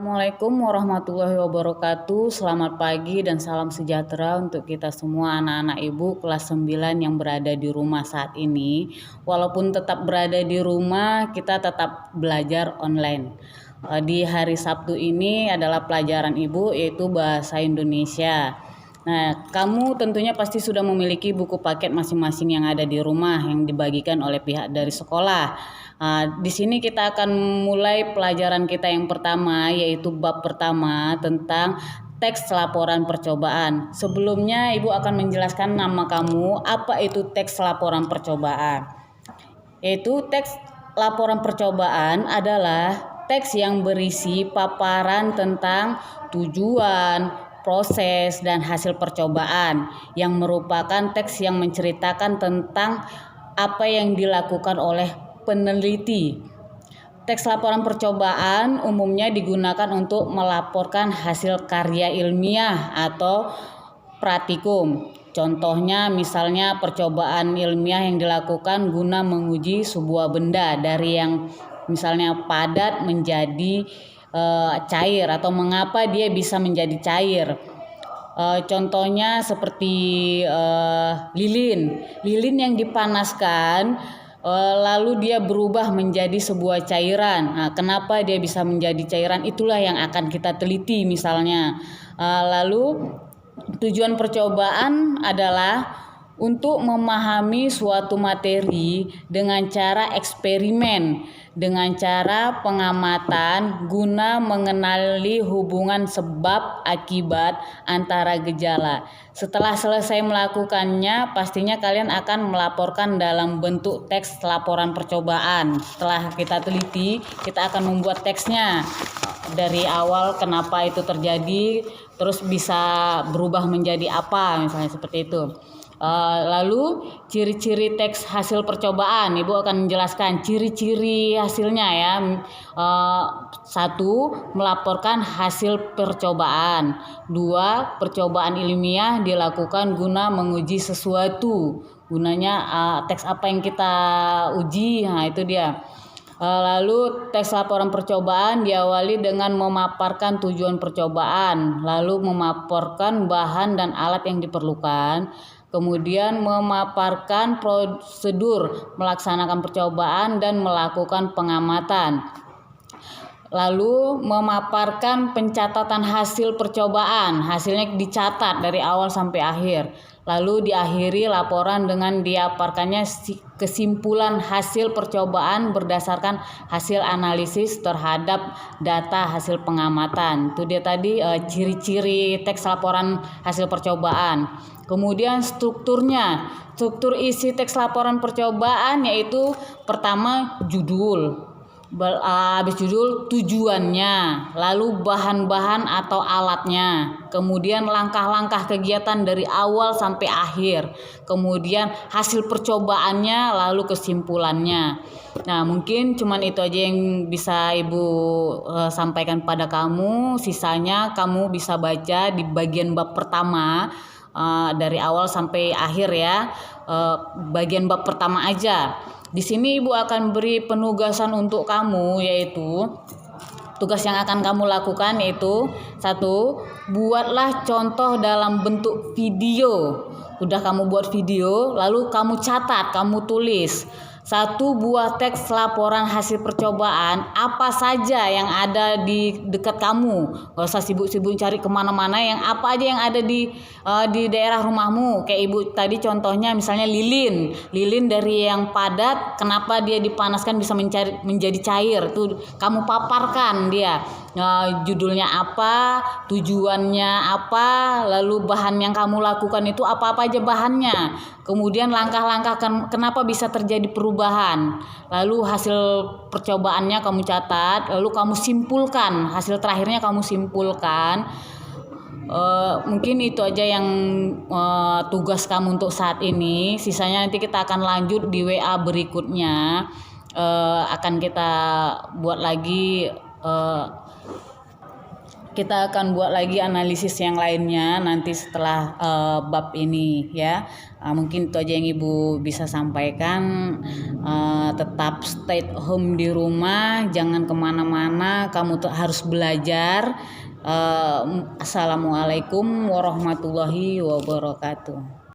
Assalamualaikum warahmatullahi wabarakatuh. Selamat pagi dan salam sejahtera untuk kita semua anak-anak ibu kelas 9 yang berada di rumah saat ini. Walaupun tetap berada di rumah, kita tetap belajar online. Di hari Sabtu ini adalah pelajaran ibu yaitu bahasa Indonesia. Nah, kamu tentunya pasti sudah memiliki buku paket masing-masing yang ada di rumah yang dibagikan oleh pihak dari sekolah. Di sini kita akan mulai pelajaran kita yang pertama, yaitu bab pertama tentang teks laporan percobaan. Sebelumnya Ibu akan menjelaskan nama kamu, apa itu teks laporan percobaan. Yaitu teks laporan percobaan adalah teks yang berisi paparan tentang tujuan, proses, dan hasil percobaan yang merupakan teks yang menceritakan tentang apa yang dilakukan oleh peneliti. Teks laporan percobaan umumnya digunakan untuk melaporkan hasil karya ilmiah atau praktikum. Contohnya misalnya percobaan ilmiah yang dilakukan guna menguji sebuah benda dari yang misalnya padat menjadi cair atau mengapa dia bisa menjadi cair. Contohnya seperti lilin yang dipanaskan lalu dia berubah menjadi sebuah cairan. Nah, kenapa dia bisa menjadi cairan? Itulah yang akan kita teliti misalnya. Lalu tujuan percobaan adalah untuk memahami suatu materi dengan cara eksperimen, dengan cara pengamatan guna mengenali hubungan sebab akibat antara gejala. Setelah selesai melakukannya, pastinya kalian akan melaporkan dalam bentuk teks laporan percobaan. Setelah kita teliti, kita akan membuat teksnya dari awal kenapa itu terjadi, terus bisa berubah menjadi apa, misalnya seperti itu. Lalu ciri-ciri teks hasil percobaan, Ibu akan menjelaskan ciri-ciri hasilnya ya. 1. Melaporkan hasil percobaan. 2. Percobaan ilmiah dilakukan guna menguji sesuatu. Gunanya teks apa yang kita uji, nah itu dia. Lalu teks laporan percobaan diawali dengan memaparkan tujuan percobaan, lalu memaparkan bahan dan alat yang diperlukan, kemudian memaparkan prosedur melaksanakan percobaan dan melakukan pengamatan. Lalu memaparkan pencatatan hasil percobaan, hasilnya dicatat dari awal sampai akhir. Lalu diakhiri laporan dengan dipaparkannya kesimpulan hasil percobaan berdasarkan hasil analisis terhadap data hasil pengamatan. Itu dia tadi ciri-ciri teks laporan hasil percobaan. Kemudian strukturnya, struktur isi teks laporan percobaan yaitu pertama judul. Habis judul tujuannya, lalu bahan-bahan atau alatnya, kemudian langkah-langkah kegiatan dari awal sampai akhir, kemudian hasil percobaannya, lalu kesimpulannya. Nah, mungkin cuman itu aja yang bisa Ibu sampaikan pada kamu. Sisanya kamu bisa baca di bagian bab pertama dari awal sampai akhir ya. Bagian bab pertama aja. Di sini Ibu akan beri penugasan untuk kamu, yaitu tugas yang akan kamu lakukan yaitu 1. Buatlah contoh dalam bentuk video. Udah kamu buat video, lalu kamu catat, kamu tulis. 1 buah teks laporan hasil percobaan apa saja yang ada di dekat kamu. Gak usah sibuk-sibuk cari kemana-mana, yang apa aja yang ada di daerah rumahmu. Kayak Ibu tadi contohnya misalnya lilin dari yang padat, kenapa dia dipanaskan bisa menjadi cair. Tuh kamu paparkan dia. Judulnya apa, tujuannya apa, lalu bahan yang kamu lakukan itu apa-apa aja bahannya. Kemudian langkah-langkah kenapa bisa terjadi perubahan. Lalu hasil percobaannya kamu catat, lalu kamu simpulkan, hasil terakhirnya kamu simpulkan. Mungkin itu aja yang tugas kamu untuk saat ini. Sisanya nanti kita akan lanjut di WA berikutnya. Akan kita buat lagi kita akan buat lagi analisis yang lainnya nanti setelah bab ini ya. Mungkin itu aja yang Ibu bisa sampaikan. Tetap stay home di rumah, jangan kemana-mana, kamu harus belajar. Assalamualaikum warahmatullahi wabarakatuh.